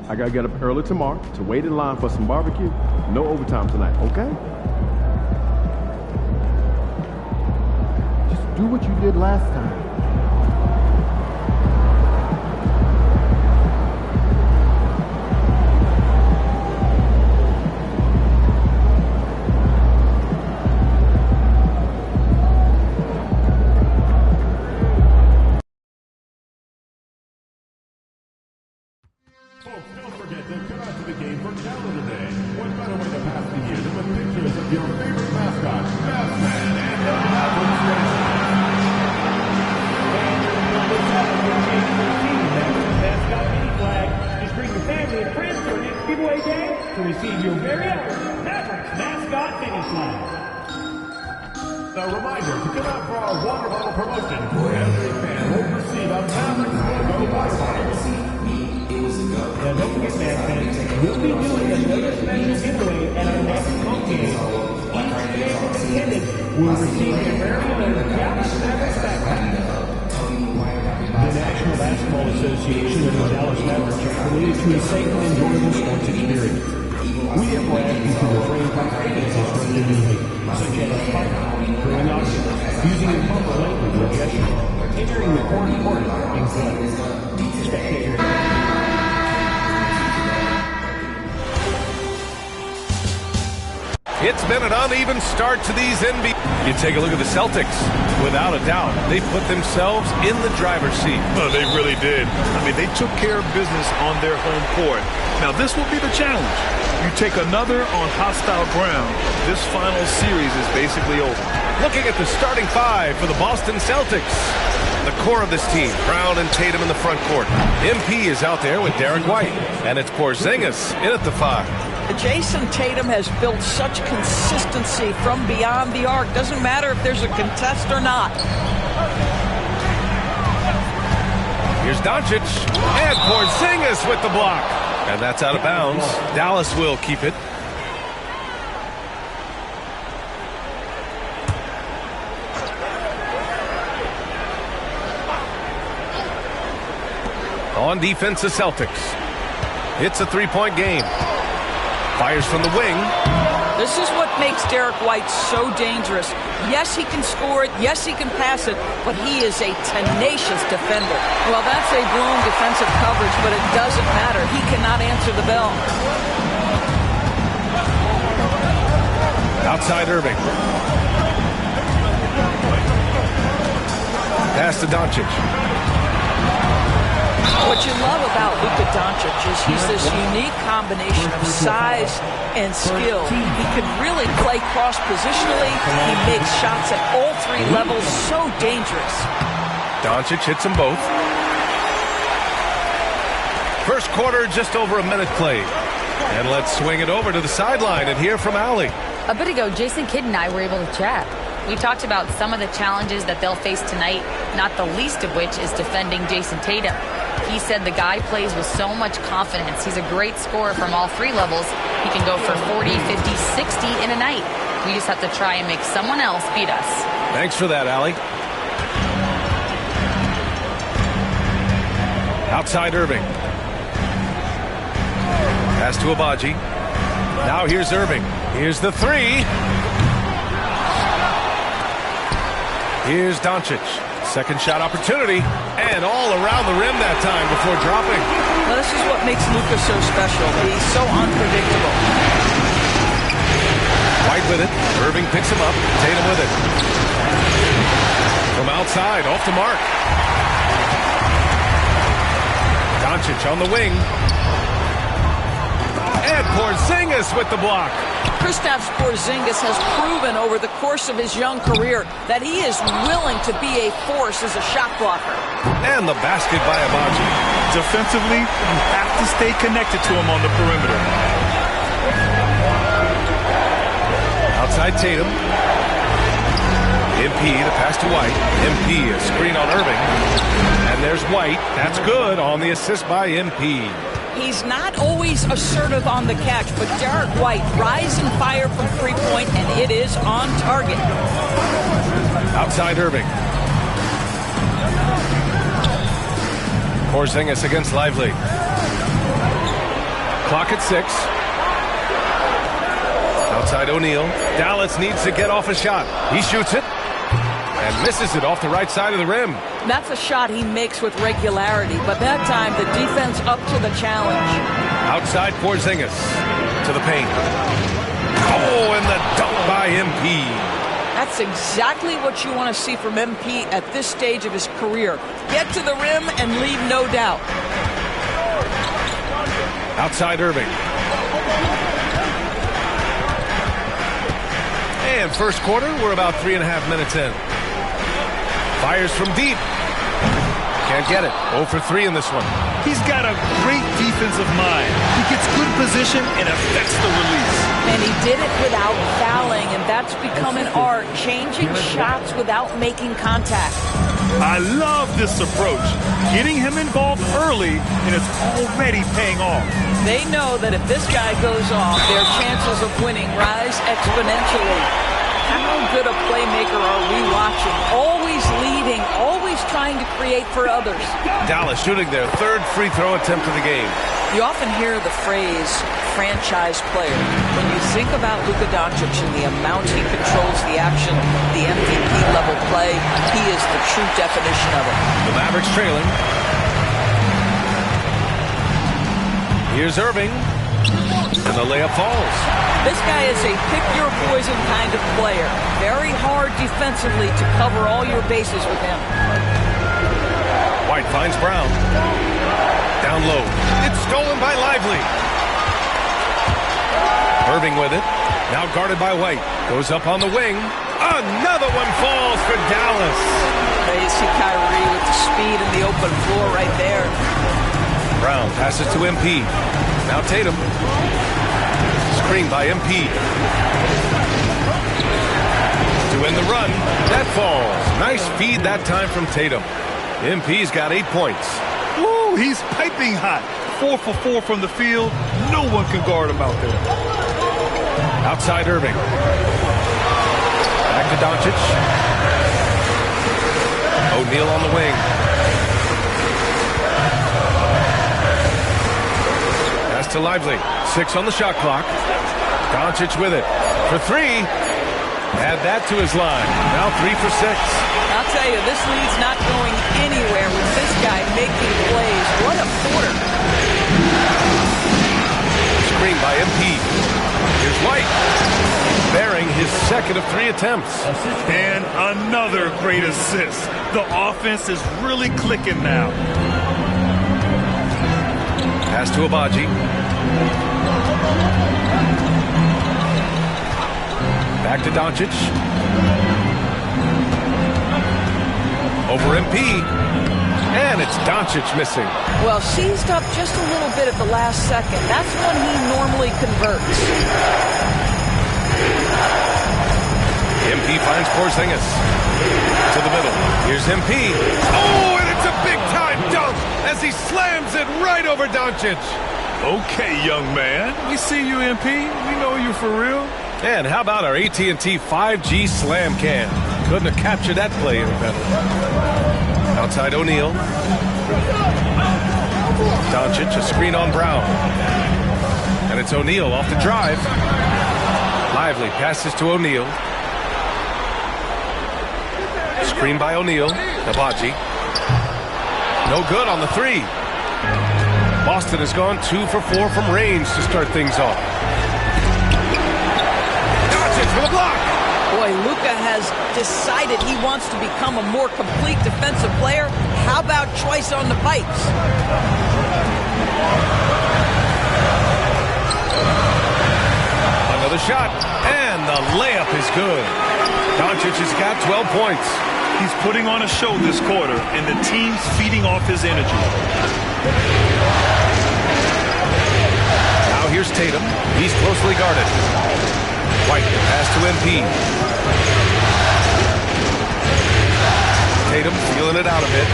I gotta get up early tomorrow to wait in line for some barbecue. No overtime tonight, okay? Just do what you did last time. Folks, don't forget to come out to the game for Calendar Day. What better way to pass the year than with pictures of your favorite mascot, Batman and the Mavericks mascot mini flag. Just bring your family and friends to our next giveaway day to receive your very own Mavericks mascot mini flag. A reminder to come out for our water bottle promotion. Every fan will receive a Mavericks logo water bottle. Now don't forget, fans, we'll be doing another special giveaway at our next home game. Each fan attendant will receive their very own Dallas Mavericks backpack. The National Basketball Association and the Dallas Mavericks are committed to a safe and enjoyable sports experience. We therefore ask you to refrain from any disruptive behavior, such as fighting, throwing objects, using improper language or gestures, entering the court and play. Spectators. It's been an uneven start to these NBA. You take a look at the Celtics. Without a doubt, they put themselves in the driver's seat. Well, they really did. I mean, they took care of business on their home court. Now, this will be the challenge. You take another on hostile ground, this final series is basically over. Looking at the starting five for the Boston Celtics. The core of this team, Brown and Tatum in the front court. MP is out there with Derek White. And it's Porzingis in at the 5. Jason Tatum has built such consistency from beyond the arc. Doesn't matter if there's a contest or not. Here's Doncic. And Porzingis with the block. And that's out of bounds. Dallas will keep it. On defense, the Celtics. It's a three-point game. Fires from the wing. This is what makes Derek White so dangerous. Yes, he can score it. Yes, he can pass it. But he is a tenacious defender. Well, that's a blown defensive coverage, but it doesn't matter. He cannot answer the bell. Outside Irving. Pass to Doncic. What you love about Luka Doncic is he's this unique combination of size and skill. He can really play cross-positionally. He makes shots at all three levels. So dangerous. Doncic hits them both. First quarter, just over a minute played. And let's swing it over to the sideline and hear from Allie. A bit ago, Jason Kidd and I were able to chat. We talked about some of the challenges that they'll face tonight, not the least of which is defending Jason Tatum. He said the guy plays with so much confidence. He's a great scorer from all three levels. He can go for 40, 50, 60 in a night. We just have to try and make someone else beat us. Thanks for that, Allie. Outside Irving. Pass to Abaji. Now here's Irving. Here's the three. Here's Doncic. Second shot opportunity. And all around the rim that time before dropping. Well, this is what makes Luka so special. He's so unpredictable. White with it. Irving picks him up. Tatum with it. From outside, off the mark. Doncic on the wing. And Porzingis with the block. Kristaps Porzingis has proven over the course of his young career that he is willing to be a force as a shot blocker. And the basket by Abaji. Defensively, you have to stay connected to him on the perimeter. Outside Tatum. MP, the pass to White. MP, a screen on Irving. And there's White. That's good on the assist by MP. He's not always assertive on the catch, but Derek White, rise and fire from three-point, and it is on target. Outside Irving. Porzingis against Lively. Clock at 6. Outside O'Neal. Dallas needs to get off a shot. He shoots it and misses it off the right side of the rim. That's a shot he makes with regularity, but that time the defense up to the challenge. Outside Porzingis to the paint. Oh, and the dunk by MP. That's exactly what you want to see from MP at this stage of his career. Get to the rim and leave no doubt. Outside Irving. And first quarter, we're about 3.5 minutes in. Fires from deep. Can't get it. 0 for 3 in this one. He's got a great defensive mind. He gets good position and affects the release. And he did it without fouling, and that's become an art, changing shots without making contact. I love this approach. Getting him involved early, and it's already paying off. They know that if this guy goes off, their chances of winning rise exponentially. How good a playmaker are we watching? Always leading, always trying to create for others. Dallas shooting their third free throw attempt of the game. You often hear the phrase franchise player. When you think about Luka Doncic and the amount he controls the action, the MVP level play, he is the true definition of it. The Mavericks trailing. Here's Irving. And the layup falls. This guy is a pick-your-poison kind of player. Very hard defensively to cover all your bases with him. White finds Brown. Down low. It's stolen by Lively. Irving with it. Now guarded by White. Goes up on the wing. Another one falls for Dallas. There you see Kyrie with the speed and the open floor right there. Brown passes to MP. Now Tatum. Screen by MP. To end the run. That falls. Nice feed that time from Tatum. MP's got 8 points. Woo, he's piping hot. 4 for 4 from the field. No one can guard him out there. Outside Irving. Back to Doncic. O'Neal on the wing. Pass to Lively. 6 on the shot clock. Doncic with it. For 3. Add that to his line. Now 3 for 6. I'll tell you, this lead's not going anywhere with this guy making plays. What a quarter. Screen by MP. Here's White. Bearing his second of 3 attempts. And another great assist. The offense is really clicking now. Pass to Abaji. Back to Doncic. Over MP. And it's Doncic missing. Well, seized up just a little bit at the last second. That's when he normally converts. MP finds Porzingis. To the middle. Here's MP. Oh, and it's a big-time dunk as he slams it right over Doncic. Okay, young man. We see you, MP. We know you for real. And how about our AT&T 5G Slam Cam? Couldn't have captured that play any better. Outside O'Neal. Doncic, a screen on Brown. And it's O'Neal off the drive. Lively passes to O'Neal. Screen by O'Neal. Abaji. No good on the 3. Boston has gone 2 for 4 from range to start things off. Doncic for the block. Boy, Luka has decided he wants to become a more complete defensive player. How about choice on the pipes? Another shot, and the layup is good. Doncic has got 12 points. He's putting on a show this quarter, and the team's feeding off his energy. Now here's Tatum. He's closely guarded. White pass to MP. Tatum feeling it out a bit.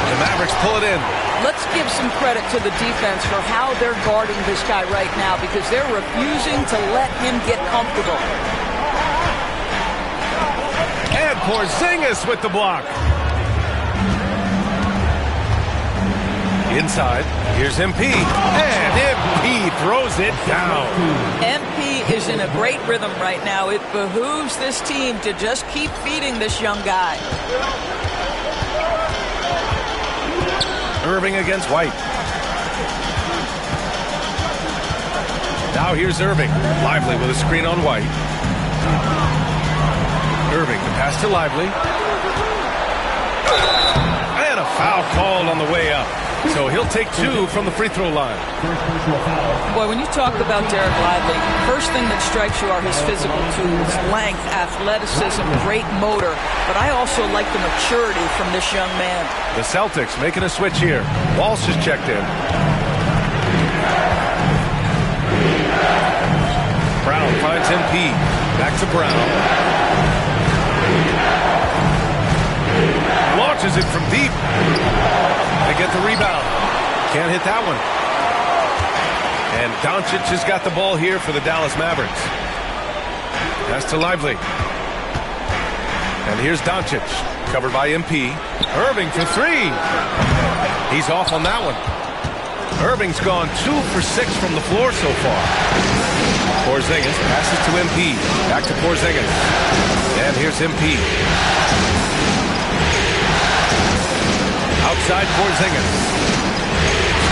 The Mavericks pull it in. Let's give some credit to the defense for how they're guarding this guy right now because they're refusing to let him get comfortable. And Porzingis with the block. Inside, here's MP, and MP throws it down. MP is in a great rhythm right now. It behooves this team to just keep feeding this young guy. Irving against White. Now here's Irving. Lively with a screen on White. Irving, the pass to Lively. And a foul called on the way up. So he'll take 2 from the free throw line. Boy, when you talk about Derek Lively, first thing that strikes you are his physical tools, length, athleticism, great motor. But I also like the maturity from this young man. The Celtics making a switch here. Walsh is checked in. Brown finds MP. Back to Brown. Launches it from deep. They get the rebound. Can't hit that one. And Doncic has got the ball here for the Dallas Mavericks. Pass to Lively. And here's Doncic. Covered by MP. Irving for 3. He's off on that one. Irving's gone 2 for 6 from the floor so far. Porzingis passes to MP. Back to Porzingis. And here's MP. Outside Porzingis.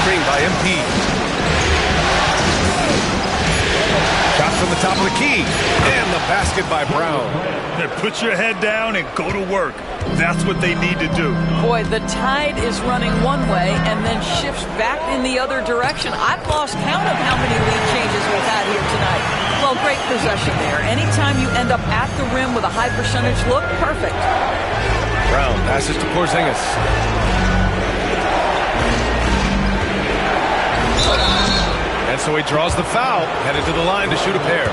Screen by MP. Shot from the top of the key. And the basket by Brown. Put your head down and go to work. That's what they need to do. Boy, the tide is running one way and then shifts back in the other direction. I've lost count of how many lead changes we've had here tonight. Well, great possession there. Anytime you end up at the rim with a high percentage look, perfect. Brown passes to Porzingis. And so he draws the foul, headed to the line to shoot a pair.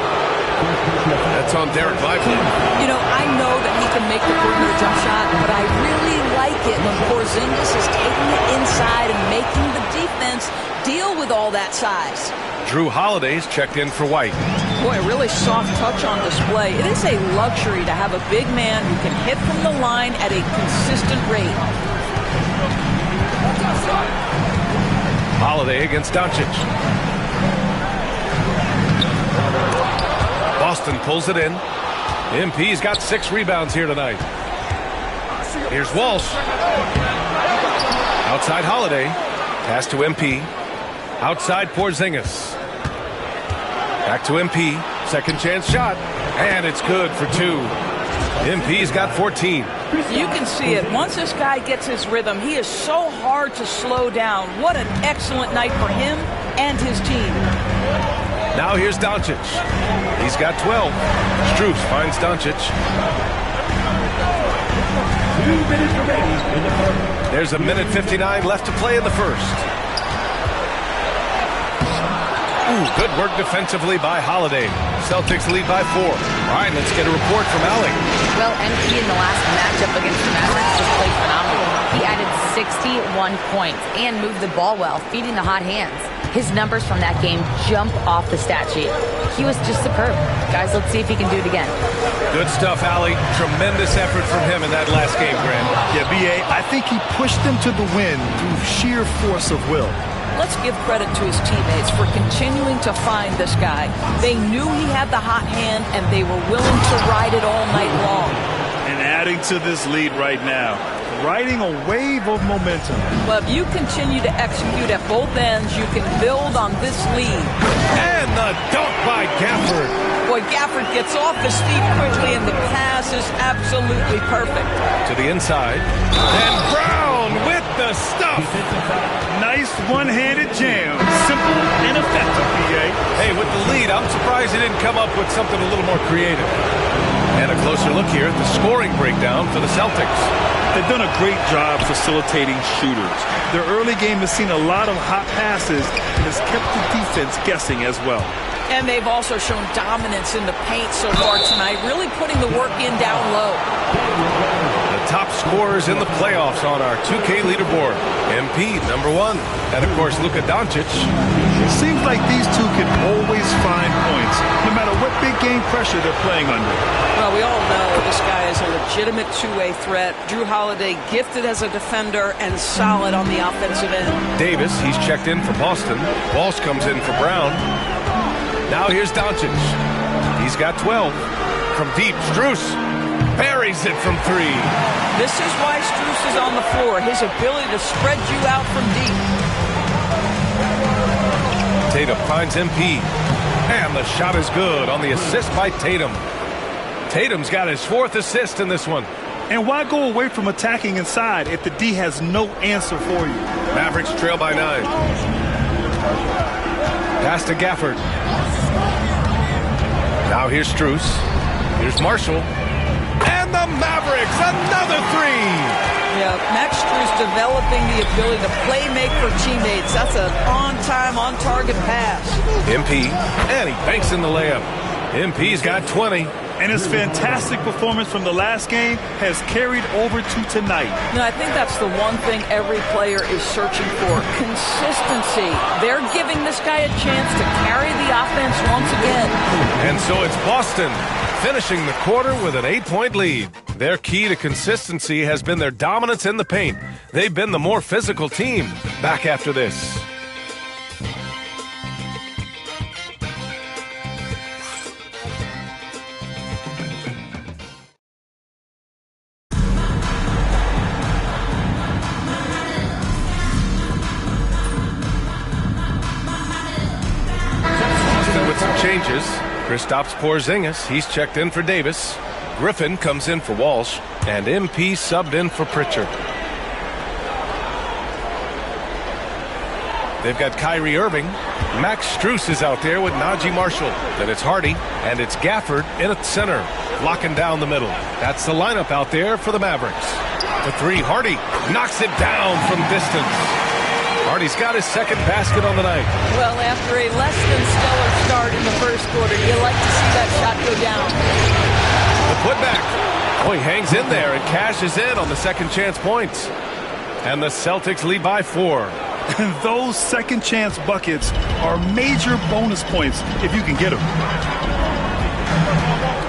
That's on Derek Lively. You know, I know that he can make the perimeter jump shot, but I really like it when Porzingis is taking it inside and making the defense deal with all that size. Drew Holiday's checked in for White. Boy, a really soft touch on display. It is a luxury to have a big man who can hit from the line at a consistent rate. Holiday against Doncic. Boston pulls it in. MP's got 6 rebounds here tonight. Here's Walsh. Outside Holiday. Pass to MP. Outside Porzingis. Back to MP. Second chance shot. And it's good for 2. MP's got 14. You can see it. Once this guy gets his rhythm, he is so hard to slow down. What an excellent night for him and his team. Now here's Doncic. He's got 12. Strus finds Doncic. 2 minutes remaining in the first. There's a minute 59 left to play in the first. Ooh, good work defensively by Holiday. Celtics lead by 4. All right, let's get a report from Allie. Well, MP in the last matchup against the Mavericks just played phenomenal. He added 61 points and moved the ball well, feeding the hot hands. His numbers from that game jump off the stat sheet. He was just superb. Guys, let's see if he can do it again. Good stuff, Allie. Tremendous effort from him in that last game, Grant. Yeah, B.A., I think he pushed them to the win through sheer force of will. Let's give credit to his teammates for continuing to find this guy. They knew he had the hot hand, and they were willing to ride it all night long. And adding to this lead right now, riding a wave of momentum. Well, if you continue to execute at both ends, you can build on this lead. And the dunk by Gafford. Boy, Gafford gets off his feet quickly, and the pass is absolutely perfect. To the inside. And Brown with the stuff. Nice one-handed jam. Simple and effective, B.A. Hey, with the lead, I'm surprised he didn't come up with something a little more creative. And a closer look here at the scoring breakdown for the Celtics. They've done a great job facilitating shooters. Their early game has seen a lot of hot passes and has kept the defense guessing as well. And they've also shown dominance in the paint so far tonight, really putting the work in down low. The top scorers in the playoffs on our 2K leaderboard. MP, number 1. And, of course, Luka Doncic. Seems like these two can always find points. No matter what big game pressure they're playing under. Well, we all know this guy is a legitimate two-way threat. Drew Holiday gifted as a defender and solid on the offensive end. Davis, he's checked in for Boston. Walsh comes in for Brown. Now here's Doncic. He's got 12. From deep, Strus buries it from 3. This is why Strus is on the floor. His ability to spread you out from deep. Tatum finds MP. And the shot is good on the assist by Tatum. Tatum's got his 4th assist in this one. And why go away from attacking inside if the D has no answer for you? Mavericks trail by 9. Pass to Gafford. Now here's Strus. Here's Marshall. And the Mavericks, another 3. Yeah, Max Strus developing the ability to play make for teammates. That's an on-time, on-target pass. MP, and he banks in the layup. MP's got 20. And his fantastic performance from the last game has carried over to tonight. No, I think that's the one thing every player is searching for. Consistency. They're giving this guy a chance to carry the offense once again. And so it's Boston finishing the quarter with an 8-point lead. Their key to consistency has been their dominance in the paint. They've been the more physical team. Back after this. Changes. Kristaps Porzingis, he's checked in for Davis. Griffin comes in for Walsh, and MP subbed in for Pritchard. They've got Kyrie Irving. Max Strus is out there with Najee Marshall. Then it's Hardy, and it's Gafford in at center, locking down the middle. That's the lineup out there for the Mavericks. The 3, Hardy knocks it down from distance. Hardy's got his 2nd basket on the night. Well, after a less than stellar start in the first quarter, you like to see that shot go down. The putback. Oh, he hangs in there and cashes in on the second chance points. And the Celtics lead by 4. And those second chance buckets are major bonus points if you can get them.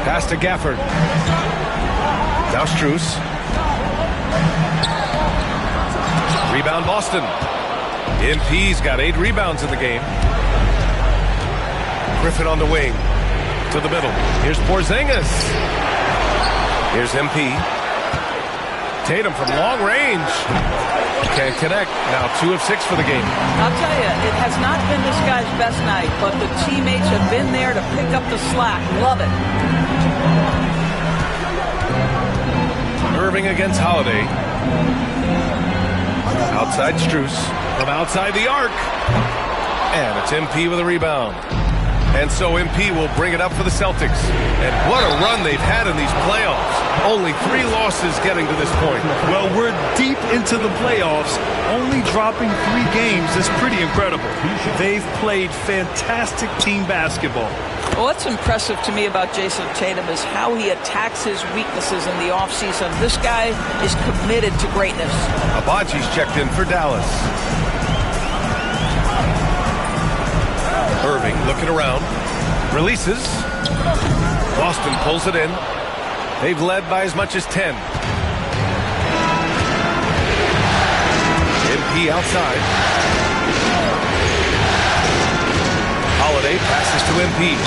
Pass to Gafford. Now Strus. Rebound Boston. MP's got 8 rebounds in the game. Griffin on the wing. To the middle. Here's Porzingis. Here's MP. Tatum from long range. Can't connect. Now 2 of 6 for the game. I'll tell you, it has not been this guy's best night, but the teammates have been there to pick up the slack. Love it. Irving against Holiday. Outside Strus. From outside the arc. And it's MP with a rebound. And so MP will bring it up for the Celtics. And what a run they've had in these playoffs. Only 3 losses getting to this point. Well, we're deep into the playoffs. Only dropping 3 games is pretty incredible. They've played fantastic team basketball. Well, what's impressive to me about Jason Tatum is how he attacks his weaknesses in the offseason. This guy is committed to greatness. Abaji's checked in for Dallas. Irving looking around. Releases. Boston pulls it in. They've led by as much as 10. MP outside. Holiday passes to MP.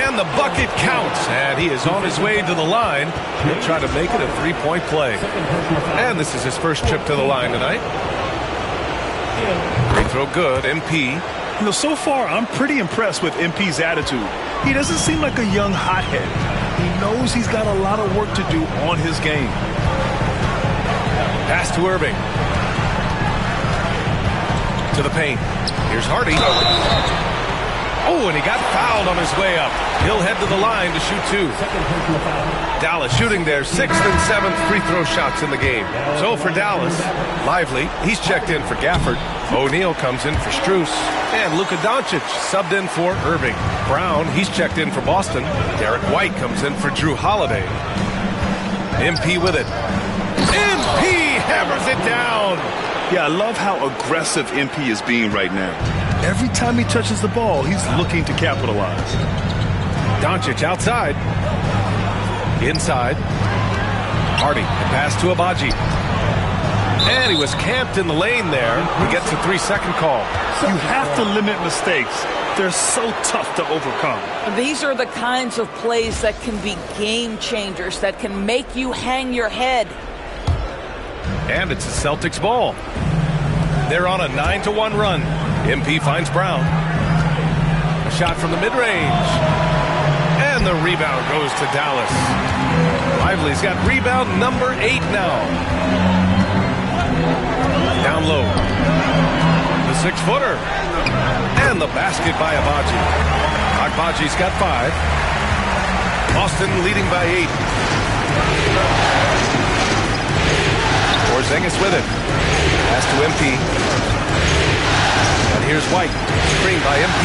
And the bucket counts. And he is on his way to the line. He'll try to make it a 3-point play. And this is his first trip to the line tonight. Free throw good. MP. You know, so far, I'm pretty impressed with MP's attitude. He doesn't seem like a young hothead. He knows he's got a lot of work to do on his game. Pass to Irving. To the paint. Here's Hardy. Oh, and he got fouled on his way up. He'll head to the line to shoot 2. Dallas shooting their 6th and 7th free throw shots in the game. So for Dallas, Lively, he's checked in for Gafford. O'Neal comes in for Strus. And Luka Doncic subbed in for Irving. Brown, he's checked in for Boston. Derek White comes in for Drew Holiday. MP with it. MP hammers it down. Yeah, I love how aggressive MP is being right now. Every time he touches the ball, he's looking to capitalize. Doncic outside. Inside. Hardy. Pass to Abaji. And he was camped in the lane there. He gets a 3-second call. You have to limit mistakes. They're so tough to overcome. These are the kinds of plays that can be game changers, that can make you hang your head. And it's the Celtics ball. They're on a 9-1 run. MP finds Brown. A shot from the mid-range. And the rebound goes to Dallas. Lively's got rebound number 8 now. Down low. The 6-footer. And the basket by Abaji. Agbaji's got 5. Boston leading by 8. Porzingis with it. Pass to MP. And here's White. Screen by MP.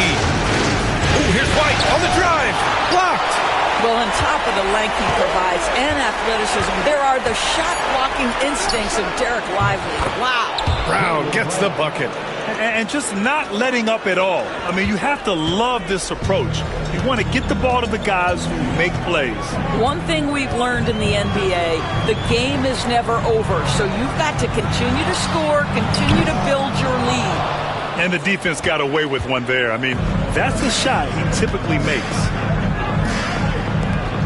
Ooh, here's White on the drive. Blocked. Well, on top of the length he provides and athleticism, there are the shot-blocking instincts of Derek Lively. Wow. Brown gets the bucket. And just not letting up at all. I mean, you have to love this approach. You want to get the ball to the guys who make plays. One thing we've learned in the NBA, the game is never over. So you've got to continue to score, continue to build your lead. And the defense got away with one there. I mean, that's a shot he typically makes.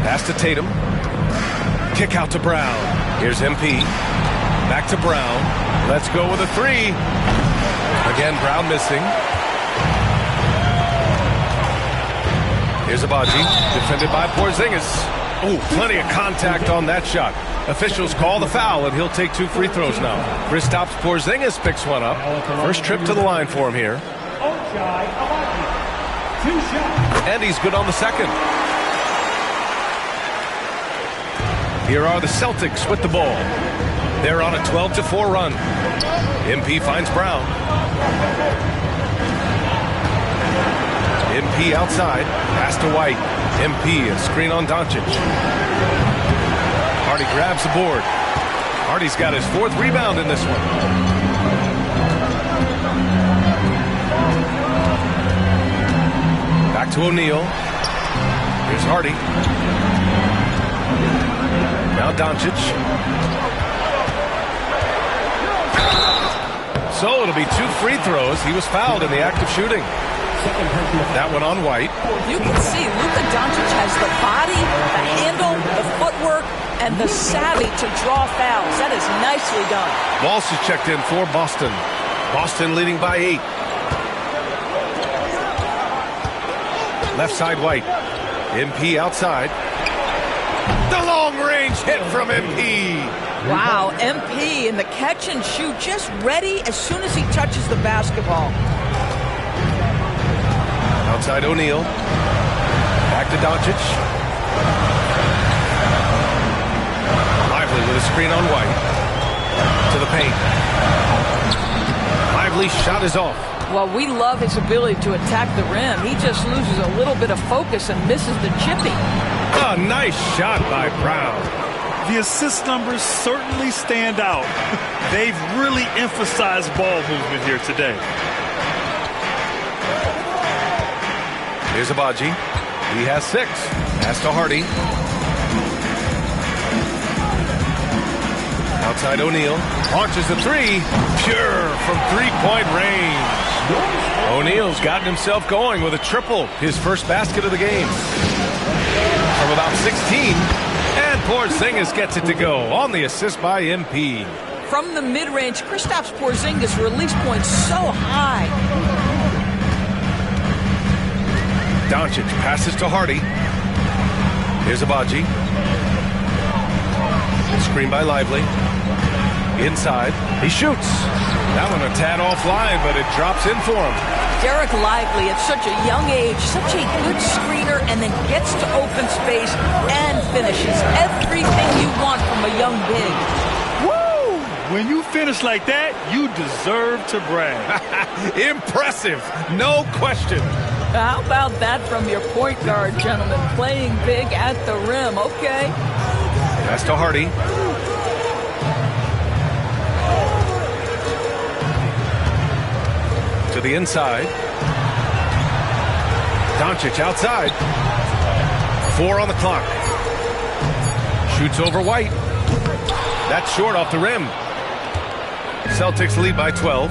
Pass to Tatum. Kick out to Brown. Here's MP. Back to Brown. Let's go with a 3. Again, Brown missing. Here's Abaji, defended by Porzingis. Oh, plenty of contact on that shot. Officials call the foul, and he'll take 2 free throws now. Kristaps Porzingis picks one up. First trip to the line for him here. And he's good on the second. Here are the Celtics with the ball. They're on a 12-4 run. MP finds Brown. MP outside. Pass to White. MP, a screen on Doncic. Hardy grabs the board. Hardy's got his 4th rebound in this one. Back to O'Neal. Here's Hardy. Now Doncic. So it'll be 2 free throws. He was fouled in the act of shooting. That one on White. You can see Luka Doncic has the body, the handle, the footwork, and the savvy to draw fouls. That is nicely done. Walsh is checked in for Boston. Boston leading by 8. Left side White. MP outside. The long-range hit from MP. Wow, MP in the catch and shoot, just ready as soon as he touches the basketball. Outside O'Neal. Back to Doncic. Lively with a screen on White. To the paint. Lively's shot is off. Well, we love his ability to attack the rim. He just loses a little bit of focus and misses the chippy. A nice shot by Brown. The assist numbers certainly stand out. They've really emphasized ball movement here today. Here's Abaji. He has 6. Pass to Hardy. Outside O'Neal. Launches the 3. Pure from 3-point range. O'Neal's gotten himself going with a triple. His first basket of the game. From about 16. And Porzingis gets it to go on the assist by MP. From the mid-range, Kristaps Porzingis release points so high. Doncic passes to Hardy. Here's Abaji. Screen by Lively. Inside. He shoots. That one a tad offline, but it drops in for him. Derek Lively at such a young age, such a good screener, and then gets to open space and finishes. Everything you want from a young big. Woo! When you finish like that, you deserve to brag. Impressive. No question. How about that from your point guard, gentlemen? Playing big at the rim. Okay. Pass to Hardy. To the inside. Doncic outside. 4 on the clock. Shoots over White. That's short off the rim. Celtics lead by 12.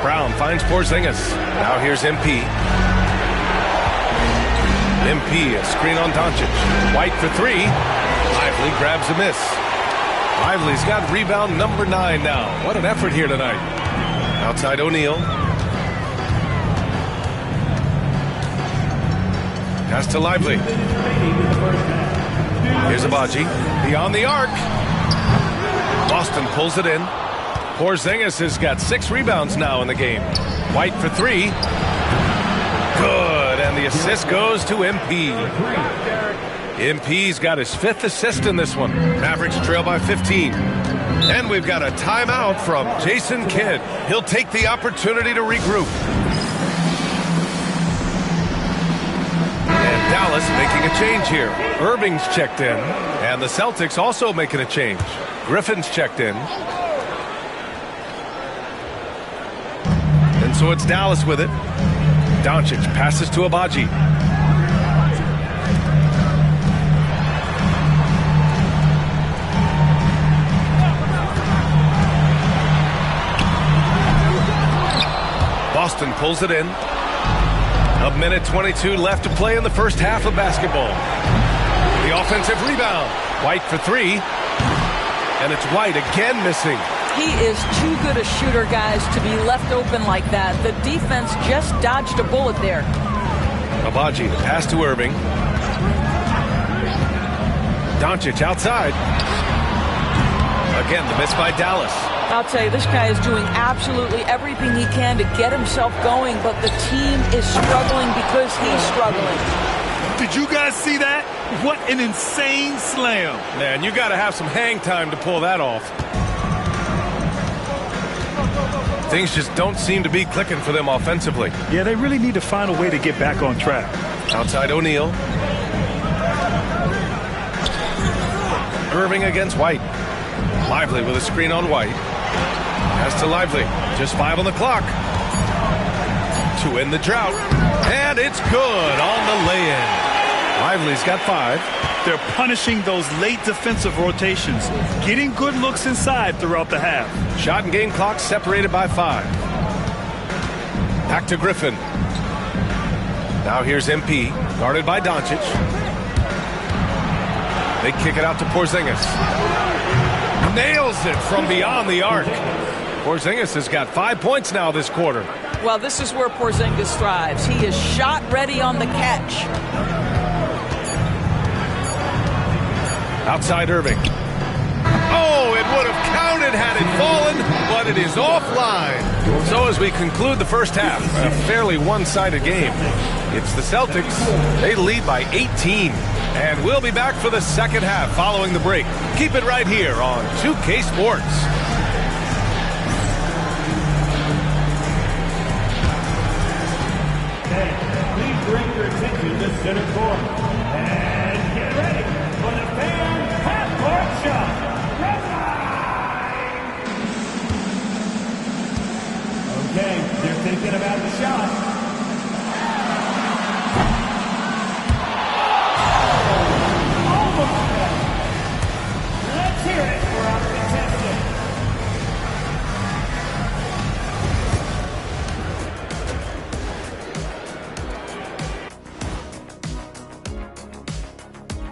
Brown finds Porzingis. Now here's MP. MP, a screen on Doncic. White for 3. Lively grabs a miss. Lively's got rebound number 9 now. What an effort here tonight. Outside O'Neal. Pass to Lively. Here's Abaji. Beyond the arc. Boston pulls it in. Porzingis has got 6 rebounds now in the game. White for 3. Good. And the assist goes to MP. MP's got his 5th assist in this one. Mavericks trail by 15. And we've got a timeout from Jason Kidd. He'll take the opportunity to regroup. And Dallas making a change here. Irving's checked in. And the Celtics also making a change. Griffin's checked in. And so it's Dallas with it. Doncic passes to Abaji. Boston pulls it in. 1:22 left to play in the first half of basketball. The offensive rebound. White for 3. And it's White again missing. He is too good a shooter, guys, to be left open like that. The defense just dodged a bullet there. Abaji, the pass to Irving. Doncic outside. Again, the miss by Dallas. I'll tell you, this guy is doing absolutely everything he can to get himself going, but the team is struggling because he's struggling. Did you guys see that? What an insane slam. Man, you got to have some hang time to pull that off. Things just don't seem to be clicking for them offensively. Yeah, they really need to find a way to get back on track. Outside O'Neal. Irving against White. Lively with a screen on White. Pass to Lively. Just 5 on the clock. To end the drought. And it's good on the lay-in. Lively's got 5. They're punishing those late defensive rotations, getting good looks inside throughout the half. Shot and game clock separated by 5. Back to Griffin. Now here's MP, guarded by Doncic. They kick it out to Porzingis. Nails it from beyond the arc. Porzingis has got 5 points now this quarter. Well, this is where Porzingis thrives. He is shot ready on the catch. Outside Irving. Oh, it would have counted had it fallen, but it is offline. So as we conclude the first half, a fairly one-sided game. It's the Celtics. They lead by 18. And we'll be back for the second half following the break. Keep it right here on 2K Sports. Hey, please bring your attention to center court. And get ready for the fan half-court shot. Okay, they're thinking about the shot. Almost there. Let's hear it for our contestant.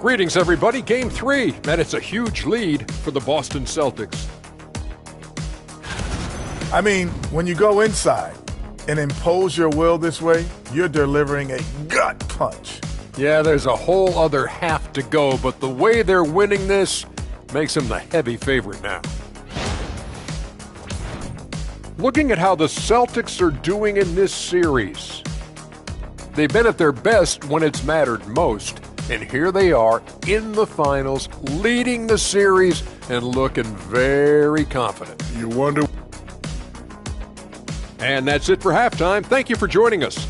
Greetings, everybody. Game 3, and it's a huge lead for the Boston Celtics. I mean, when you go inside and impose your will this way, you're delivering a gut punch. Yeah, there's a whole other half to go, but the way they're winning this makes them the heavy favorite now. Looking at how the Celtics are doing in this series, they've been at their best when it's mattered most. And here they are in the finals, leading the series and looking very confident. You wonder. And that's it for halftime. Thank you for joining us.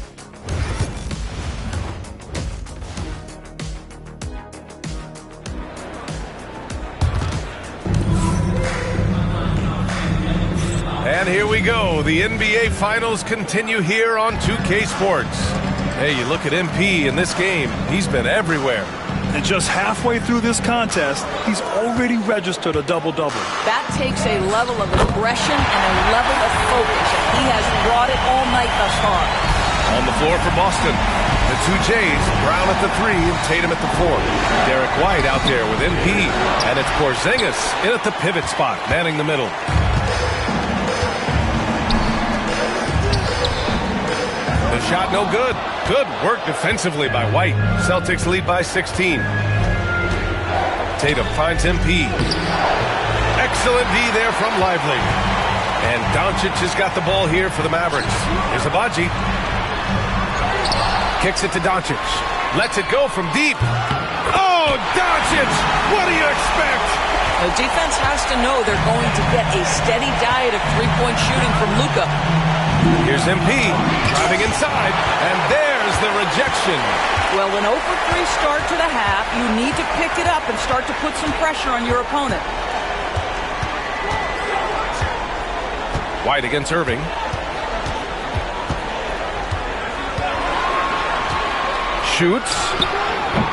And here we go. The NBA Finals continue here on 2K Sports. Hey, you look at MP in this game, he's been everywhere. And just halfway through this contest, he's already registered a double-double. That takes a level of aggression and a level of focus, and he has brought it all night thus far. On the floor for Boston, the two Jays, Brown at the 3 and Tatum at the 4. Derek White out there with MP, and it's Porzingis in at the pivot spot, manning the middle. The shot no good. Good work defensively by White. Celtics lead by 16. Tatum finds MP. Excellent D there from Lively. And Doncic has got the ball here for the Mavericks. Here's Abaji. Kicks it to Doncic. Lets it go from deep. Oh, Doncic! What do you expect? The defense has to know they're going to get a steady diet of three-point shooting from Luka. Here's MP driving inside, and there's the rejection. Well, an 0 for 3 start to the half, you need to pick it up and start to put some pressure on your opponent. White against Irving. Shoots.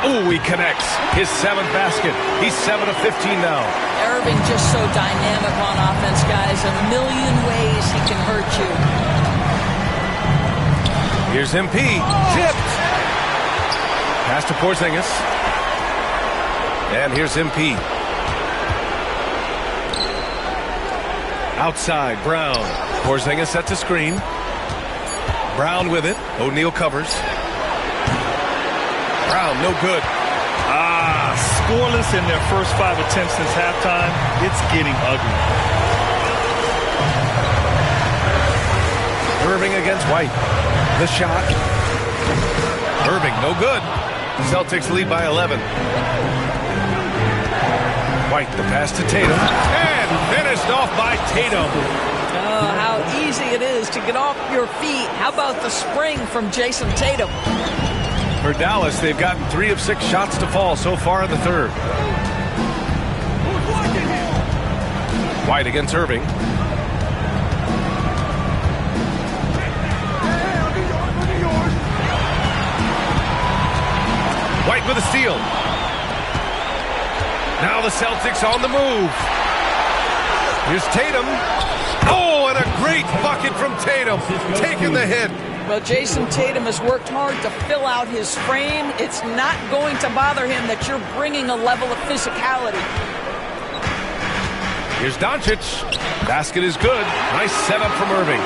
Oh, he connects. His 7th basket. He's 7 of 15 now. Irving just so dynamic on offense, guys. A million ways he can hurt you. Here's MP. Tipped. Pass to Porzingis. And here's MP. Outside, Brown. Porzingis sets a screen. Brown with it. O'Neal covers. Brown, no good. Scoreless in their first 5 attempts since halftime. It's getting ugly. Irving against White. The shot. Irving, no good. Celtics lead by 11. White, the pass to Tatum. And finished off by Tatum. Oh, how easy it is to get off your feet. How about the spring from Jason Tatum? For Dallas, they've gotten 3 of 6 shots to fall so far in the third. White against Irving. White with a steal. Now the Celtics on the move. Here's Tatum. Oh, and a great bucket from Tatum. Taking the hit. Well, Jason Tatum has worked hard to fill out his frame. It's not going to bother him that you're bringing a level of physicality. Here's Doncic. Basket is good. Nice setup from Irving.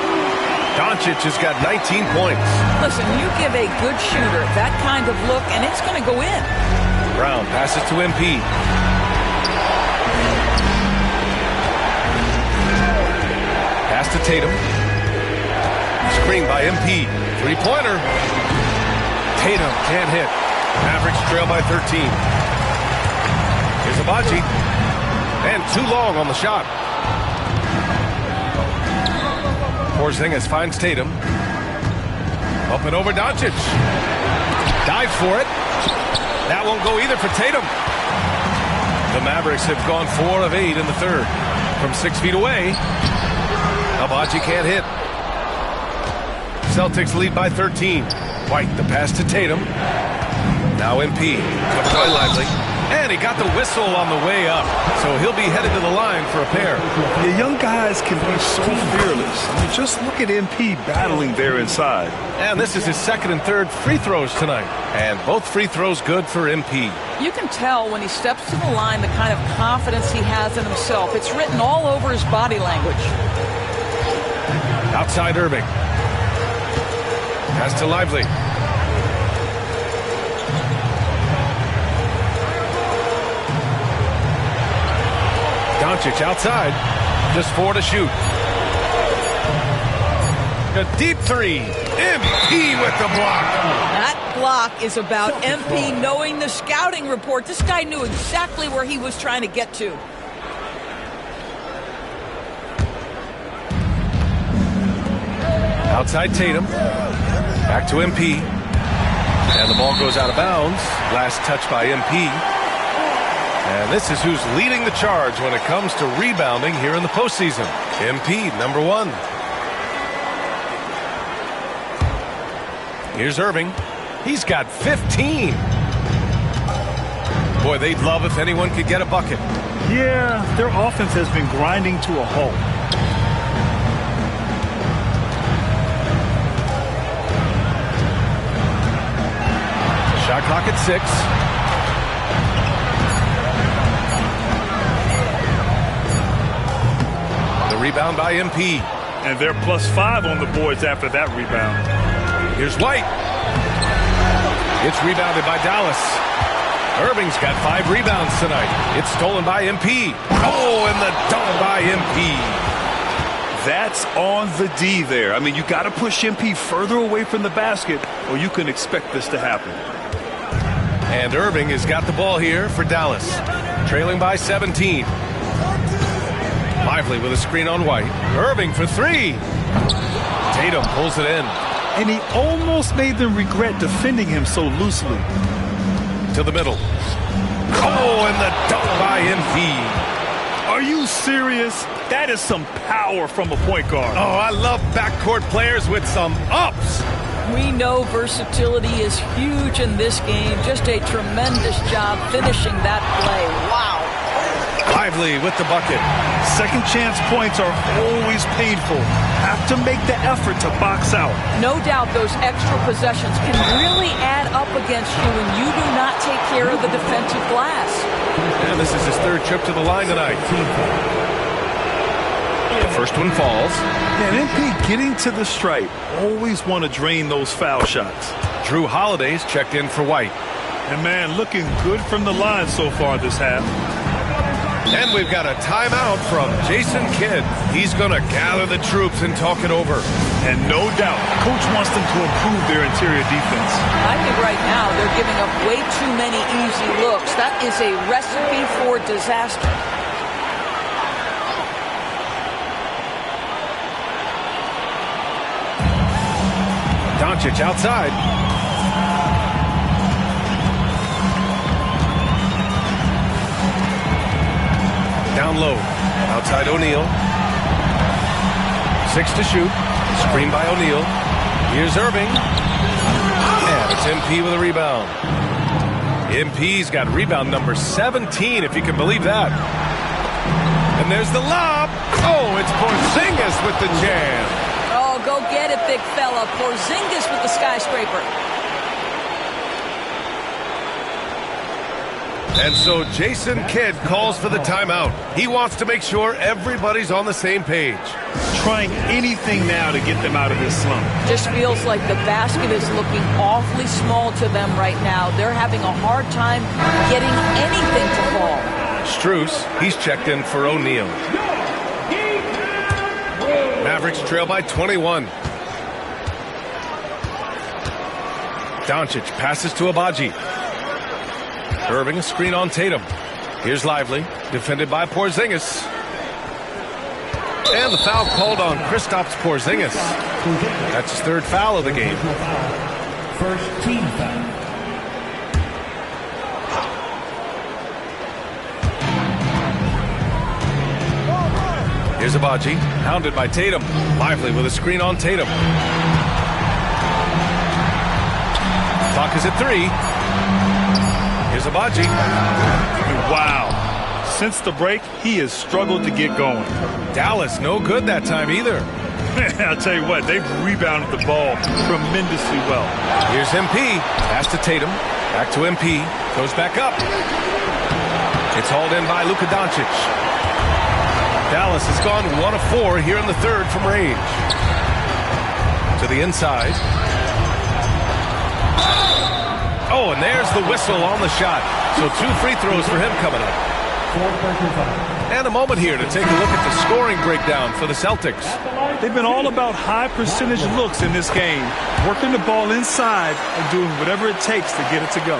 Doncic has got 19 points. Listen, you give a good shooter that kind of look, and it's going to go in. Brown passes to MP. Pass to Tatum. Screen by MP. Three-pointer. Tatum can't hit. Mavericks trail by 13. Here's Abaji. And too long on the shot. Porzingis finds Tatum. Up and over Doncic. Dives for it. That won't go either for Tatum. The Mavericks have gone 4 of 8 in the third. From 6 feet away. Abaji can't hit. Celtics lead by 13. White, the pass to Tatum. Now MP. Cooked by Lively. And he got the whistle on the way up. So he'll be headed to the line for a pair. The young guys can be so fearless. I mean, just look at MP battling there inside. And this is his 2nd and 3rd free throws tonight. And both free throws good for MP. You can tell when he steps to the line the kind of confidence he has in himself. It's written all over his body language. Outside Irving. Pass to Lively. Doncic outside. Just 4 to shoot. A deep 3. MP with the block. That block is about MP knowing the scouting report. This guy knew exactly where he was trying to get to. Outside Tatum. Back to MP. And the ball goes out of bounds. Last touch by MP. And this is who's leading the charge when it comes to rebounding here in the postseason. MP, #1. Here's Irving. He's got 15. Boy, they'd love if anyone could get a bucket. Yeah, their offense has been grinding to a halt. Shot clock at 6. The rebound by MP. And they're +5 on the boards after that rebound. Here's White. It's rebounded by Dallas. Irving's got 5 rebounds tonight. It's stolen by MP. Oh, and the dunk by MP. That's on the D there. I mean, you got to push MP further away from the basket or you can expect this to happen. And Irving has got the ball here for Dallas. Trailing by 17. Lively with a screen on White. Irving for 3. Tatum pulls it in. And he almost made them regret defending him so loosely. To the middle. Oh, and the dunk by MP. Are you serious? That is some power from a point guard. Oh, I love backcourt players with some ups. We know versatility is huge in this game. Just a tremendous job finishing that play. Wow. Lively with the bucket. Second chance points are always painful. Have to make the effort to box out. No doubt those extra possessions can really add up against you when you do not take care of the defensive glass. And this is his 3rd trip to the line tonight. The first one falls. And MP getting to the stripe. Always want to drain those foul shots. Drew Holiday's checked in for White. And man, looking good from the line so far this half. And we've got a timeout from Jason Kidd. He's going to gather the troops and talk it over. And no doubt, coach wants them to improve their interior defense. I think right now they're giving up way too many easy looks. That is a recipe for disaster. Doncic outside. Down low. Outside O'Neal. 6 to shoot. Screen by O'Neal. Here's Irving. And it's MP with a rebound. MP's got rebound number 17, if you can believe that. And there's the lob. Oh, it's Porzingis with the jam. Oh, go get it, big fella. Porzingis with the skyscraper. And so Jason Kidd calls for the timeout. He wants to make sure everybody's on the same page. Trying anything now to get them out of this slump. Just feels like the basket is looking awfully small to them right now. They're having a hard time getting anything to fall. Strus, he's checked in for O'Neal. Mavericks trail by 21. Doncic passes to Abaji. Irving, a screen on Tatum. Here's Lively, defended by Porzingis. And the foul called on Kristaps Porzingis. That's his 3rd foul of the game. First team foul. Here's Abaji, hounded by Tatum. Lively with a screen on Tatum. Clock is at 3. Here's Abaji. Wow. Since the break, he has struggled to get going. Dallas, no good that time either. I'll tell you what, they've rebounded the ball tremendously well. Here's MP. Pass to Tatum. Back to MP. Goes back up. It's hauled in by Luka Doncic. Dallas has gone 1 of 4 here in the 3rd from range. To the inside. Oh, and there's the whistle on the shot. So 2 free throws for him coming up. And a moment here to take a look at the scoring breakdown for the Celtics. They've been all about high percentage looks in this game, working the ball inside and doing whatever it takes to get it to go.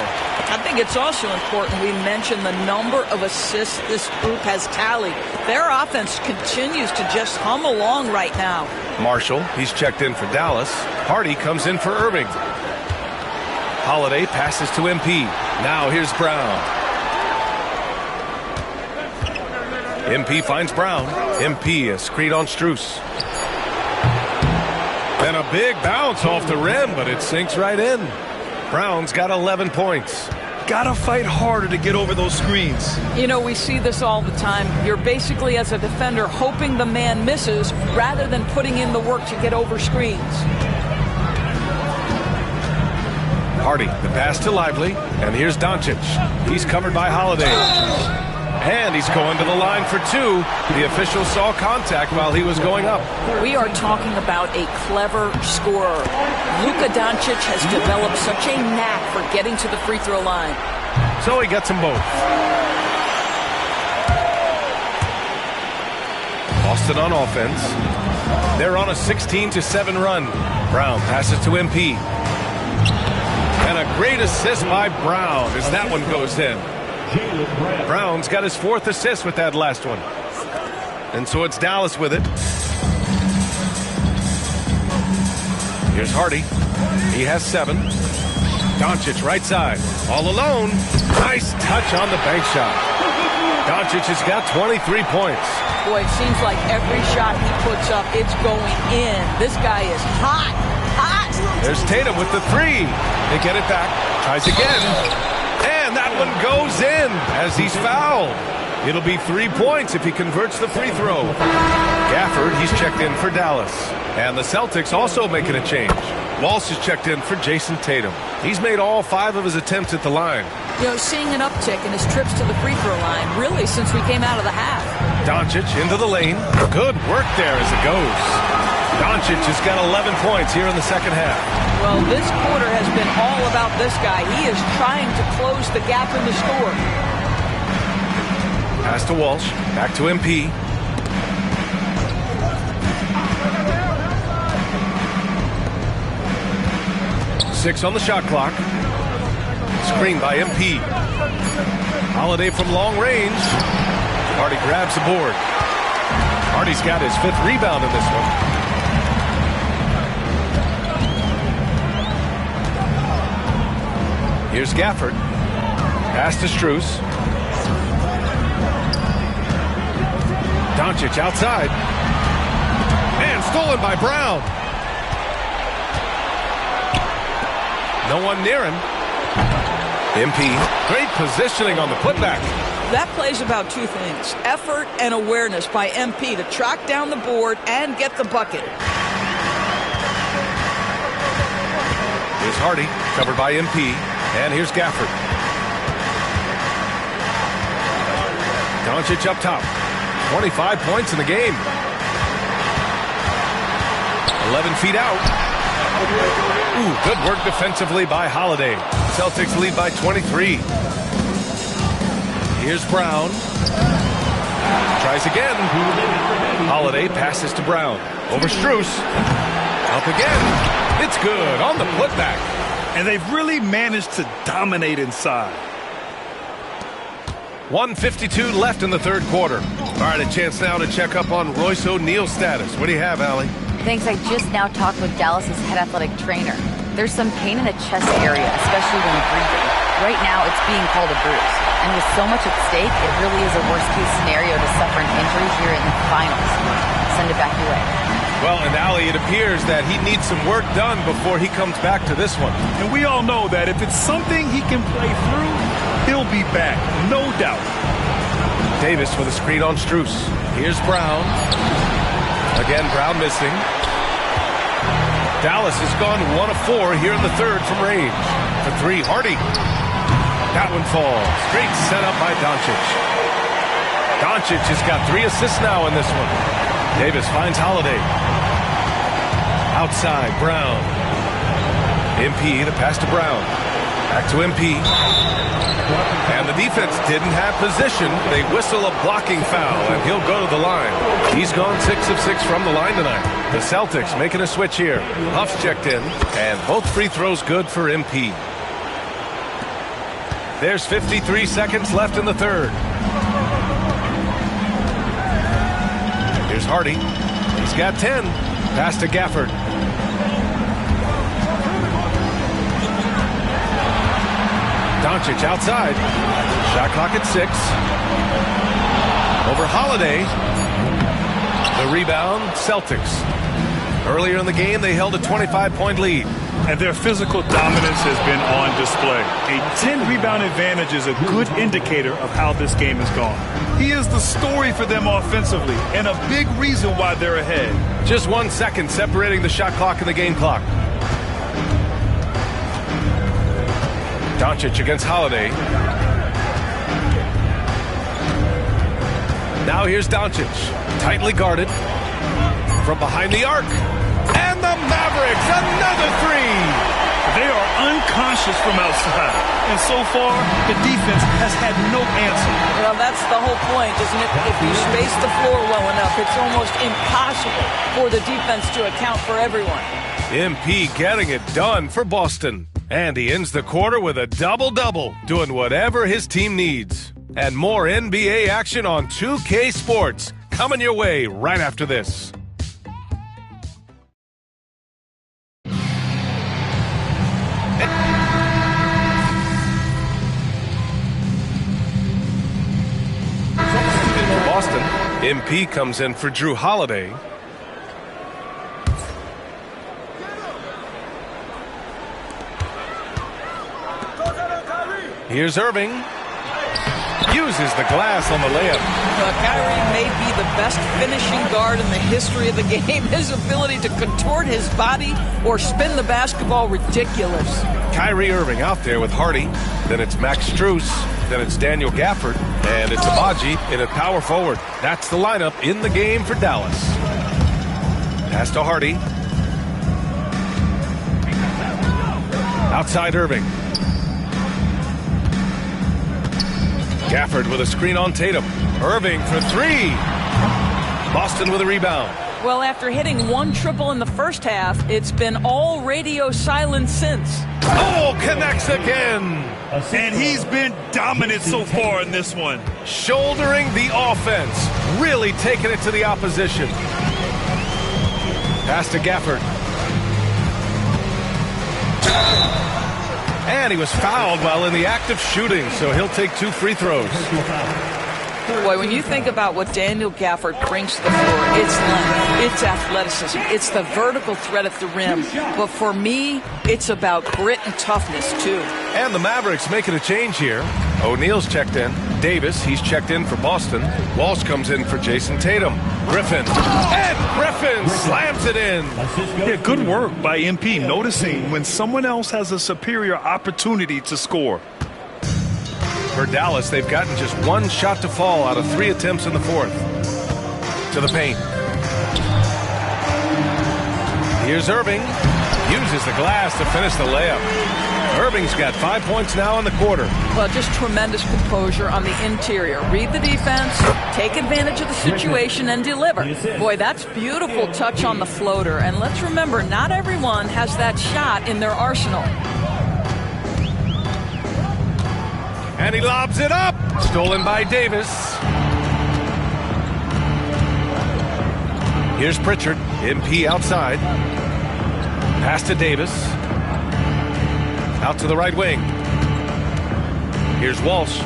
I think it's also important we mention the number of assists this group has tallied. Their offense continues to just hum along right now. Marshall, he's checked in for Dallas. Hardy comes in for Irving. Holiday passes to MP. Now here's Brown. MP finds Brown. MP, a screen on Strus. And a big bounce off the rim, but it sinks right in. Brown's got 11 points. Gotta fight harder to get over those screens. You know, we see this all the time. You're basically, as a defender, hoping the man misses rather than putting in the work to get over screens. Hardy, the pass to Lively, and here's Doncic. He's covered by Holiday. And he's going to the line for two. The official saw contact while he was going up. We are talking about a clever scorer. Luka Doncic has developed such a knack for getting to the free throw line. So he gets them both. Boston on offense. They're on a 16-7 run. Brown passes to MP. And a great assist by Brown as that one goes in. Brown's got his 4th assist with that last one. And so it's Dallas with it. Here's Hardy. He has 7. Doncic right side. All alone. Nice touch on the bank shot. Doncic has got 23 points. Boy, it seems like every shot he puts up, it's going in. This guy is hot. Hot. There's Tatum with the 3. They get it back. Tries again. And that one goes in as he's fouled. It'll be 3 points if he converts the free throw. Gafford, he's checked in for Dallas. And the Celtics also making a change. Walsh is checked in for Jason Tatum. He's made all 5 of his attempts at the line. You know, seeing an uptick in his trips to the free throw line, really, since we came out of the half. Doncic into the lane. Good work there as it goes. Doncic has got 11 points here in the second half. Well, this quarter has been all about this guy. He is trying to close the gap in the score. Pass to Walsh. Back to MP. Six on the shot clock. Screen by MP. Holiday from long range. Hardy grabs the board. Hardy's got his 5th rebound in this one. Here's Gafford. Pass to Strus. Doncic outside. And stolen by Brown. No one near him. MP. Great positioning on the putback. That plays about 2 things. Effort and awareness by MP to track down the board and get the bucket. Here's Hardy, covered by MP. And here's Gafford. Doncic up top. 25 points in the game. 11 feet out. Ooh, good work defensively by Holiday. Celtics lead by 23. Here's Brown. Tries again. Holiday passes to Brown. Over Strus. Up again. It's good on the putback. And they've really managed to dominate inside. 1:52 left in the third quarter. All right, a chance now to check up on Royce O'Neal's status. What do you have, Allie? Thanks. I just now talked with Dallas's head athletic trainer. There's some pain in the chest area, especially when breathing. Right now, it's being called a bruise. And with so much at stake, it really is a worst-case scenario to suffer an injury here in the finals. Send it back your way. Well, and Allie, it appears that he needs some work done before he comes back to this one. And we all know that if it's something he can play through, he'll be back, no doubt. Davis with a screen on Strus. Here's Brown. Again, Brown missing. Dallas has gone 1 of 4 here in the third from range. For 3, Hardy. That one falls. Great setup by Doncic. Doncic has got 3 assists now in this one. Davis finds Holiday. Outside, Brown. MP, the pass to Brown. Back to MP. And the defense didn't have position. They whistle a blocking foul, and he'll go to the line. He's gone 6 of 6 from the line tonight. The Celtics making a switch here. Huff's checked in, and both free throws good for MP. There's 53 seconds left in the third. Here's Hardy. He's got 10. Pass to Gafford. Doncic outside. Shot clock at 6. Over Holiday. The rebound, Celtics. Earlier in the game, they held a 25-point lead. and their physical dominance has been on display. A 10-rebound advantage is a good indicator of how this game has gone. He is the story for them offensively and a big reason why they're ahead. Just 1 second separating the shot clock and the game clock. Doncic against Holiday. Now here's Doncic, tightly guarded from behind the arc. And the Mavericks, another three. They are unconscious from outside, and so far, the defense has had no answer. Well, that's the whole point, isn't it? If you space the floor well enough, it's almost impossible for the defense to account for everyone. MP getting it done for Boston. And he ends the quarter with a double-double, doing whatever his team needs. And more NBA action on 2K Sports coming your way right after this. Boston, MP comes in for Drew Holiday. Here's Irving. Uses the glass on the layup. Kyrie may be the best finishing guard in the history of the game. His ability to contort his body or spin the basketball, ridiculous. Kyrie Irving out there with Hardy. Then it's Max Strus. Then it's Daniel Gafford. And it's Abaji in a power forward. That's the lineup in the game for Dallas. Pass to Hardy. Outside Irving. Gafford with a screen on Tatum. Irving for three. Boston with a rebound. Well, after hitting one triple in the first half, it's been all radio silence since. Oh, connects again. And he's been dominant so far in this one. Shouldering the offense. Really taking it to the opposition. Pass to Gafford. And he was fouled while in the act of shooting, so he'll take 2 free throws. Boy, when you think about what Daniel Gafford brings to the floor, it's length, it's athleticism, it's the vertical threat at the rim. But for me, it's about grit and toughness, too. And the Mavericks making a change here. O'Neal's checked in. Davis, he's checked in for Boston. Walsh comes in for Jason Tatum. Griffin. And Griffin slams it in. Yeah, good work by MP, noticing when someone else has a superior opportunity to score. For Dallas, they've gotten just 1 shot to fall out of 3 attempts in the fourth. To the paint. Here's Irving. Uses the glass to finish the layup. Irving's got 5 points now in the quarter. Well, just tremendous composure on the interior. Read the defense, take advantage of the situation, and deliver. Boy, that's beautiful touch on the floater. And let's remember, not everyone has that shot in their arsenal. And he lobs it up. Stolen by Davis. Here's Pritchard. MP outside. Pass to Davis. Out to the right wing. Here's Walsh.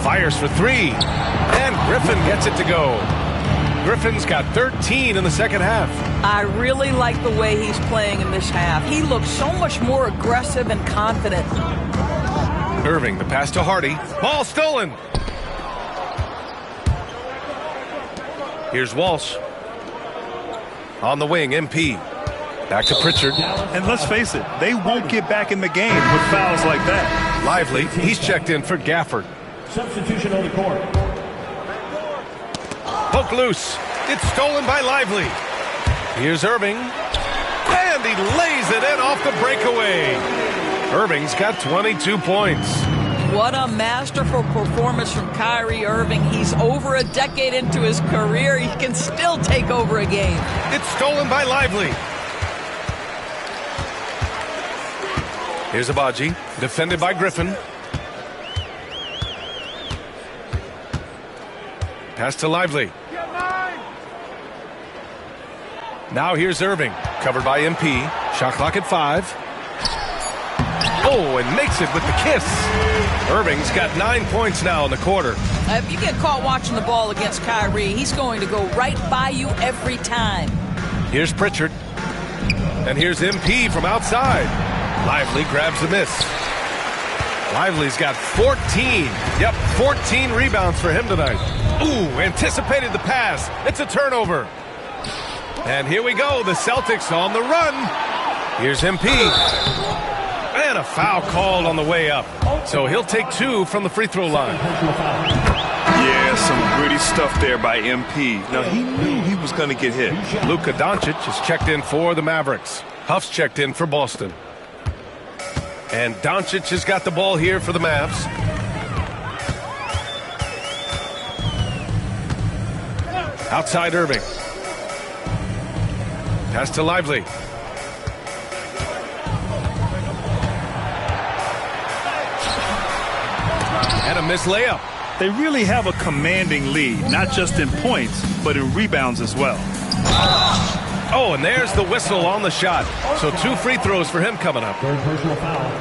Fires for 3. And Griffin gets it to go. Griffin's got 13 in the second half. I really like the way he's playing in this half. He looks so much more aggressive and confident. Irving, the pass to Hardy. Ball stolen. Here's Walsh. On the wing, MP. Back to Pritchard. And let's face it, they won't get back in the game with fouls like that. Lively, he's checked in for Gafford. Substitution on the court. Poke loose. It's stolen by Lively. Here's Irving. And he lays it in off the breakaway. Irving's got 22 points. What a masterful performance from Kyrie Irving. He's over a decade into his career. He can still take over a game. It's stolen by Lively. Here's Abaji, defended by Griffin. Pass to Lively. Now here's Irving, covered by MP. Shot clock at 5. Oh, and makes it with the kiss. Irving's got 9 points now in the quarter. If you get caught watching the ball against Kyrie, he's going to go right by you every time. Here's Pritchard. And here's MP from outside. Lively grabs the miss. Lively's got 14. Yep, 14 rebounds for him tonight. Ooh, anticipated the pass. It's a turnover. And here we go, the Celtics on the run. Here's MP. And a foul called on the way up. So he'll take 2 from the free throw line. Yeah, some gritty stuff there by MP. Now, he knew he was going to get hit. Luka Doncic is checked in for the Mavericks. Huff's checked in for Boston. And Doncic has got the ball here for the Mavs. Outside Irving. Pass to Lively. And a missed layup. They really have a commanding lead, not just in points, but in rebounds as well. Oh, and there's the whistle on the shot. So 2 free throws for him coming up. Third personal foul.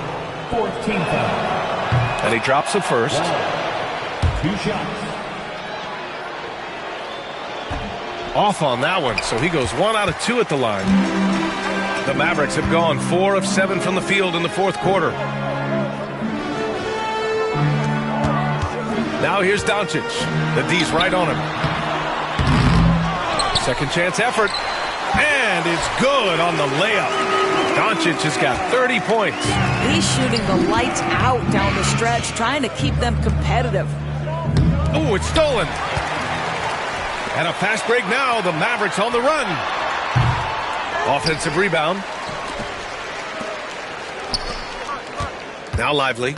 14th foul. And he drops the first. 2 shots. Off on that one, so he goes 1 out of 2 at the line. The Mavericks have gone 4 of 7 from the field in the fourth quarter. Now here's Doncic. The D's right on him. Second chance effort. And it's good on the layup. Doncic has got 30 points. He's shooting the lights out down the stretch, trying to keep them competitive. Oh, it's stolen. And a fast break now. The Mavericks on the run. Offensive rebound. Now Lively.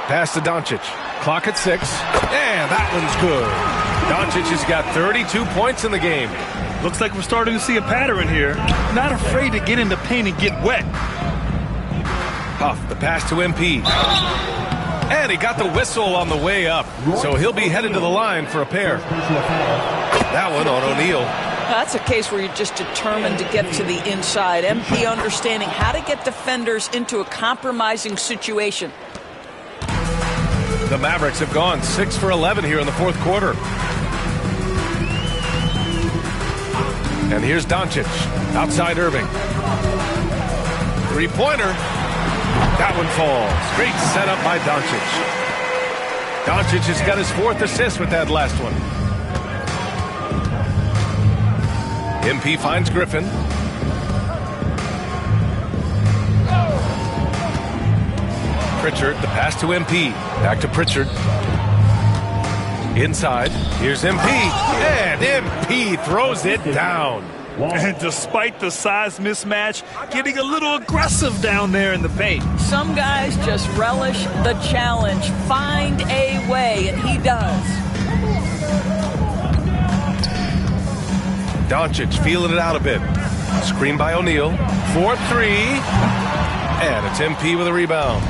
Pass to Doncic. Clock at 6. And that one's good. Doncic has got 32 points in the game. Looks like we're starting to see a pattern here. Not afraid to get in the paint and get wet. Huff, the pass to MP. And he got the whistle on the way up. So he'll be headed to the line for a pair. That one on O'Neal. That's a case where you're just determined to get to the inside. MP understanding how to get defenders into a compromising situation. The Mavericks have gone 6 for 11 here in the fourth quarter. And here's Doncic. Outside Irving. Three-pointer. That one falls. Great setup by Doncic. Doncic has got his 4th assist with that last one. MP finds Griffin. Pritchard, the pass to MP. Back to Pritchard. Inside. Here's MP. And MP throws it down. And despite the size mismatch, getting a little aggressive down there in the paint. Some guys just relish the challenge. Find a way, and he does. Doncic feeling it out a bit. Screen by O'Neal. 4-3. And it's MP with a rebound.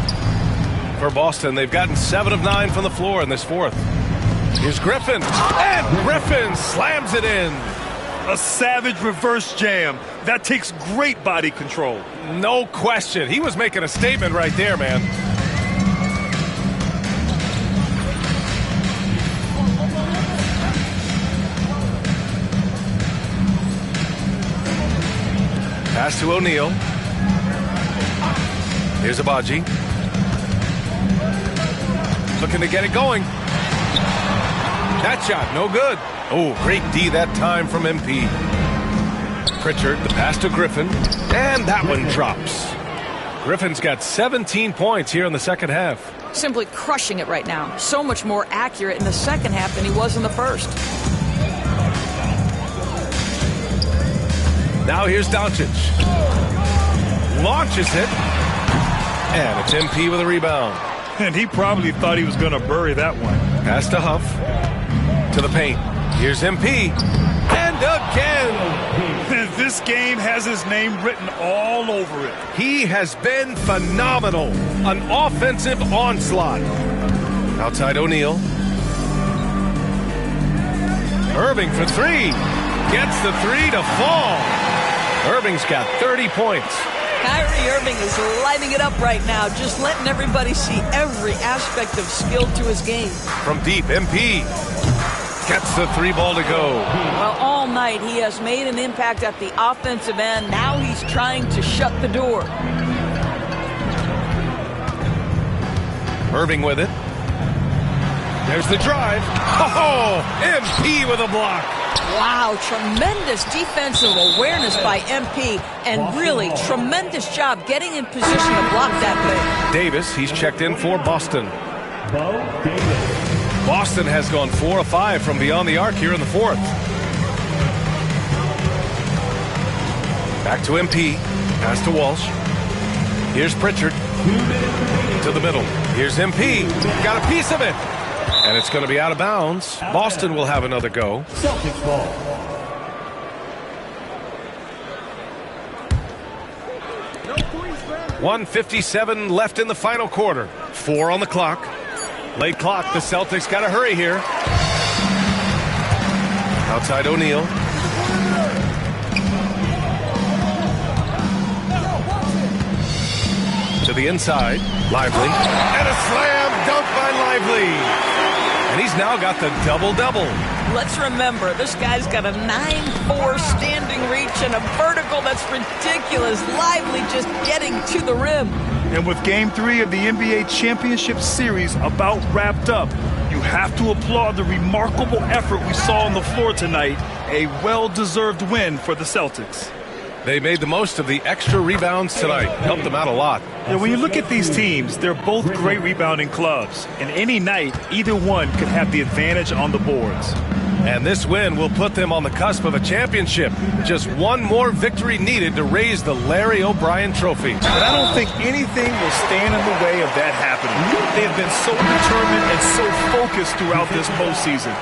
For Boston, they've gotten 7 of 9 from the floor in this fourth. Here's Griffin. And Griffin slams it in. A savage reverse jam. That takes great body control. No question. He was making a statement right there, man. Pass to O'Neal. Here's Abaji. Looking to get it going. That shot, no good. Oh, great D that time from MP. Pritchard, the pass to Griffin. And that one drops. Griffin's got 17 points here in the second half. Simply crushing it right now. So much more accurate in the second half than he was in the first. Now here's Doncic. Launches it. And it's MP with a rebound. And he probably thought he was going to bury that one. Pass to Huff. To the paint. Here's MP. And again. This game has his name written all over it. He has been phenomenal. An offensive onslaught. Outside O'Neal. Irving for 3. Gets the 3 to fall. Irving's got 30 points. Kyrie Irving is lighting it up right now, just letting everybody see every aspect of skill to his game. From deep, MP. Gets the 3 ball to go. Well, all night he has made an impact at the offensive end. Now he's trying to shut the door. Irving with it. There's the drive. Oh, MP with a block. Wow, tremendous defensive awareness by MP, and really tremendous job getting in position to block that play. Davis, he's checked in for Boston. Boston has gone 4 of 5 from beyond the arc here in the 4th. Back to MP. Pass to Walsh. Here's Pritchard. To the middle. Here's MP. Got a piece of it. And it's going to be out of bounds. Boston will have another go. Celtics ball. .157 left in the final quarter. 4 on the clock. Late clock. The Celtics got to hurry here. Outside O'Neal. To the inside. Lively. And a slam dunk by Lively. And he's now got the double-double. Let's remember, this guy's got a 9'4" standing reach and a vertical that's ridiculous. Lively just getting to the rim. And with Game 3 of the NBA Championship Series about wrapped up, you have to applaud the remarkable effort we saw on the floor tonight. A well-deserved win for the Celtics. They made the most of the extra rebounds tonight. Helped them out a lot. Yeah, when you look at these teams, they're both great rebounding clubs. And any night, either one could have the advantage on the boards. And this win will put them on the cusp of a championship. Just one more victory needed to raise the Larry O'Brien Trophy. But I don't think anything will stand in the way of that happening. They have been so determined and so focused throughout this postseason.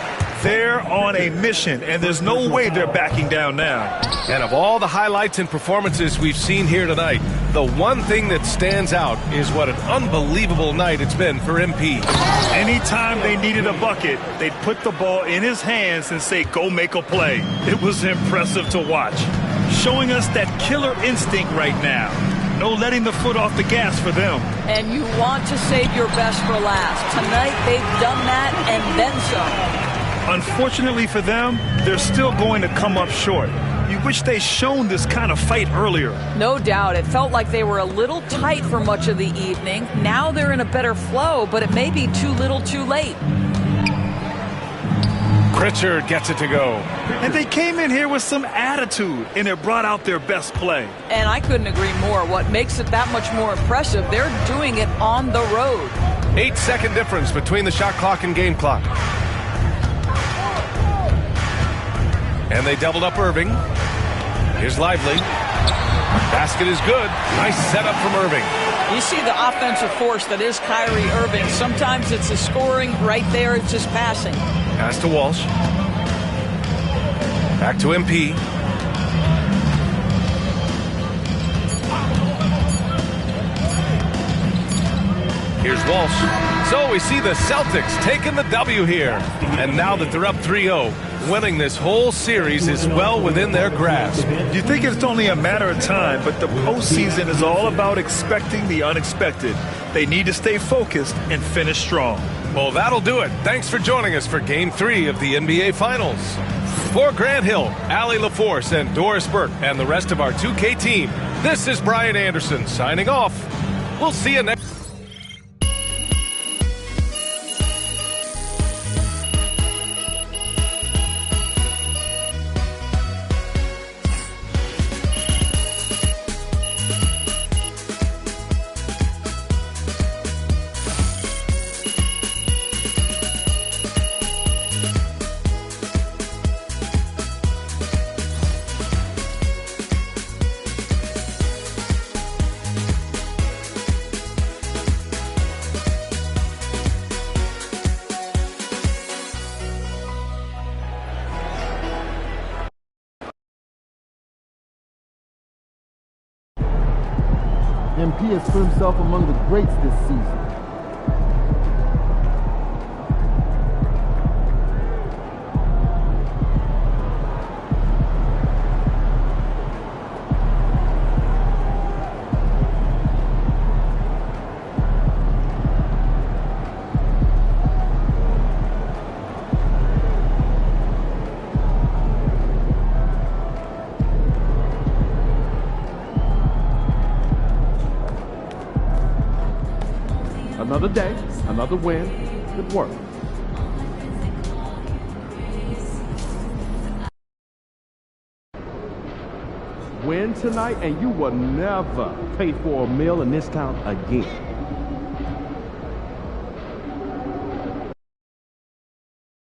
They're on a mission, and there's no way they're backing down now. And of all the highlights and performances we've seen here tonight, the one thing that stands out is what an unbelievable night it's been for MP. Anytime they needed a bucket, they'd put the ball in his hands and say, go make a play. It was impressive to watch. Showing us that killer instinct right now. No letting the foot off the gas for them. And you want to save your best for last. Tonight they've done that and then some. Unfortunately for them, they're still going to come up short. You wish they'd shown this kind of fight earlier. No doubt. It felt like they were a little tight for much of the evening. Now they're in a better flow, but it may be too little too late. Pritchard gets it to go. And they came in here with some attitude, and it brought out their best play. And I couldn't agree more. What makes it that much more impressive, they're doing it on the road. 8-second difference between the shot clock and game clock. And they doubled up Irving. Here's Lively. Basket is good. Nice setup from Irving. You see the offensive force that is Kyrie Irving. Sometimes it's the scoring. Right there, it's just passing. Pass to Walsh. Back to MP. Here's Walsh. So we see the Celtics taking the W here. And now that they're up 3-0, winning this whole series is well within their grasp. You think it's only a matter of time, but the postseason is all about expecting the unexpected. They need to stay focused and finish strong. Well, that'll do it. Thanks for joining us for Game 3 of the NBA Finals. For Grant Hill, Allie LaForce, and Doris Burke, and the rest of our 2K team, this is Brian Anderson signing off. We'll see you next. MP has put himself among the greats this season. Another day, another win. Good work. Win tonight, and you will never pay for a meal in this town again.